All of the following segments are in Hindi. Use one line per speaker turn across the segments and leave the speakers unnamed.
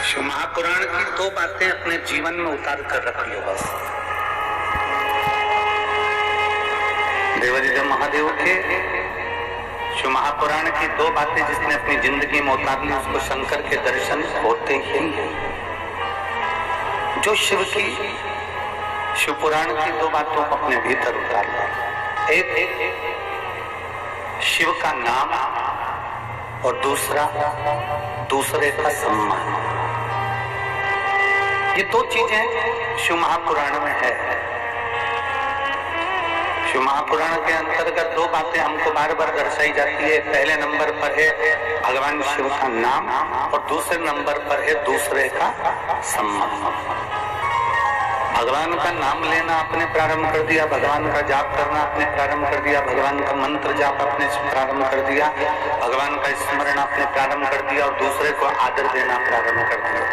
शिव महापुराण की दो बातें अपने जीवन में उतार कर रख लो बस। देवादिदेव महादेव के शिव महापुराण की दो बातें जिसने अपनी जिंदगी में उतार ली उसको शंकर के दर्शन होते ही हैं। जो शिव की शिव पुराण की दो बातों को अपने भीतर उतार लो, एक शिव का नाम और दूसरे का सम्मान। ये दो चीजें शिव महापुराण में है। शिव महापुराण के अंतर्गत दो बातें हमको बार बार दर्शाई जाती है। पहले नंबर पर है भगवान शिव का नाम और दूसरे नंबर पर है दूसरे का सम्मान। भगवान का नाम लेना आपने प्रारंभ कर दिया, भगवान का जाप करना आपने प्रारंभ कर दिया, भगवान का मंत्र जाप आपने प्रारंभ कर दिया, भगवान का स्मरण आपने प्रारंभ कर दिया और दूसरे को आदर देना प्रारंभ कर दिया,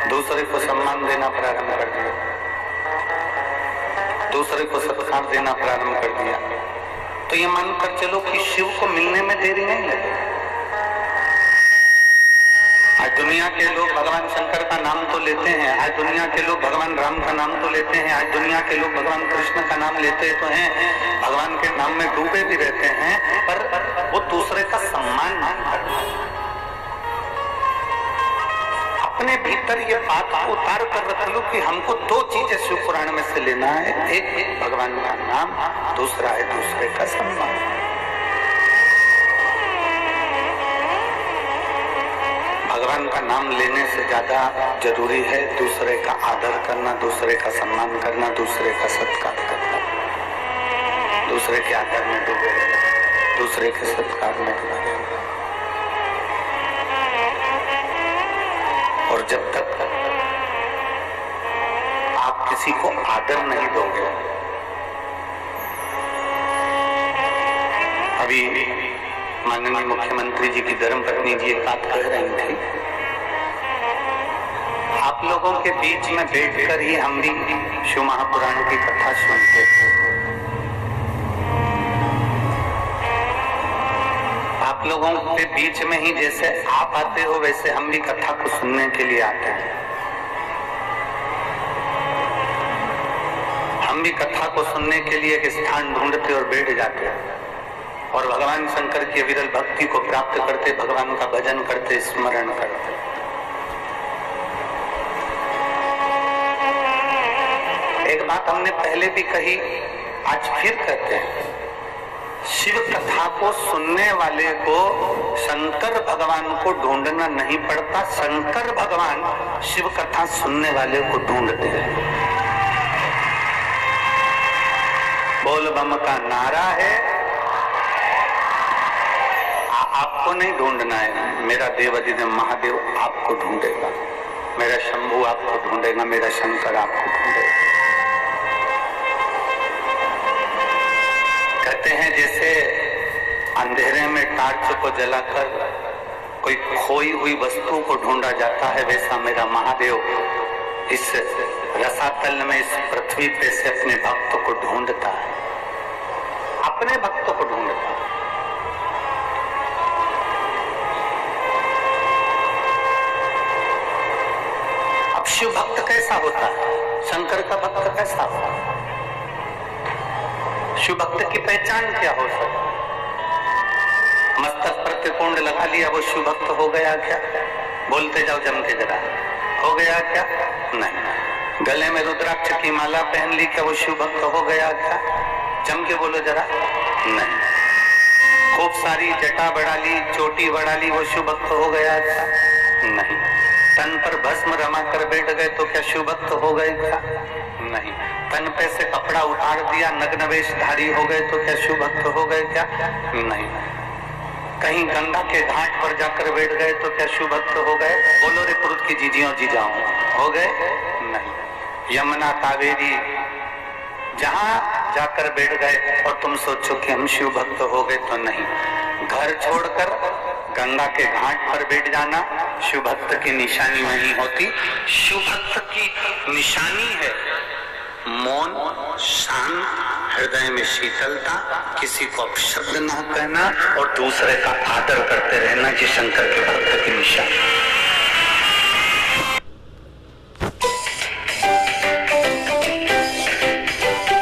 दूसरे को सम्मान देना प्रारंभ कर दिया, दूसरे को सत्कार देना प्रारंभ कर दिया। तो ये मानकर चलो कि शिव को मिलने में देरी नहीं लगी। आज दुनिया के लोग भगवान शंकर का नाम तो लेते हैं, आज दुनिया के लोग भगवान राम का नाम तो लेते हैं, आज दुनिया के लोग भगवान कृष्ण का नाम लेते तो हैं, भगवान के नाम में डूबे भी रहते हैं, पर वो दूसरे का सम्मान नहीं करते। अपने भीतर ये बात उतार कर रख लो कि हमको दो चीजें शिव पुराण में से लेना है, एक भगवान का नाम, दूसरा है दूसरे का सम्मान। भगवान का नाम लेने से ज्यादा जरूरी है दूसरे का आदर करना, दूसरे का सम्मान करना, दूसरे का सत्कार करना, दूसरे के आदर में डूबे रहना, दूसरे के सत्कार में डूबे रहना। और जब तक आप किसी को आदर नहीं दोगे, अभी माननीय मुख्यमंत्री जी की धर्मपत्नी जी एक बात कह रही थी, आप लोगों के बीच में बैठकर ही हम भी शिव महापुराण की कथा सुनते थे। आप लोगों के बीच में ही जैसे आप आते हो वैसे हम भी कथा को सुनने के लिए आते हैं। हम भी कथा को सुनने के लिए एक स्थान ढूंढते और बैठ जाते हैं और भगवान शंकर की विरल भक्ति को प्राप्त करते, भगवान का भजन करते, स्मरण करते। एक बात हमने पहले भी कही, आज फिर कहते हैं, शिव कथा को सुनने वाले को शंकर भगवान को ढूंढना नहीं पड़ता, शंकर भगवान शिव कथा सुनने वाले को ढूंढते हैं। बोल बम का नारा है, आपको नहीं ढूंढना है, मेरा देवादिदेव महादेव आपको ढूंढेगा, मेरा शंभू आपको ढूंढेगा, मेरा शंकर आपको ढूंढेगा। कहते हैं जैसे अंधेरे में टार्च को जलाकर कोई खोई हुई वस्तु को ढूंढा जाता है, वैसा मेरा महादेव इस रसातल में, इस पृथ्वी पे से अपने भक्त को ढूंढता है, अपने भक्त को ढूंढता है। शिव भक्त कैसा होता है, शंकर का भक्त कैसा होता है, शिव भक्त की पहचान क्या हो सकती? मस्तक पर त्रिपुंड लगा लिया वो शिव भक्त हो गया क्या? बोलते जाओ जम के जरा, हो गया क्या? नहीं। गले में रुद्राक्ष की माला पहन ली क्या वो शिव भक्त हो गया क्या? जम के बोलो जरा, नहीं। खूब सारी जटा बढ़ा ली, चोटी बढ़ा ली, वो शिव भक्त हो गया क्या? नहीं। तन पर भस्म रमा कर बैठ गए तो क्या शिव भक्त हो गए क्या? नहीं। तन पे से कपड़ा उतार दिया, नग्न वेशधारी हो गए तो क्या शिव भक्त हो गए क्या? नहीं। कहीं गंगा के घाट पर जाकर बैठ गए तो क्या शिव भक्त हो गए? बोलो रे पुरुष की जीजियों जीजाओं, हो गए? नहीं। यमुना कावेरी जहां जाकर बैठ गए और तुम सोचो कि हम शिव भक्त हो गए तो नहीं। घर छोड़कर गंगा के घाट पर बैठ जाना शिव भक्त की निशानी नहीं होती। शिव भक्त की निशानी है मौन, शांत, हृदय में शीतलता, किसी को शब्द ना कहना और दूसरे का आदर करते रहना, जी शंकर के भक्त की निशानी।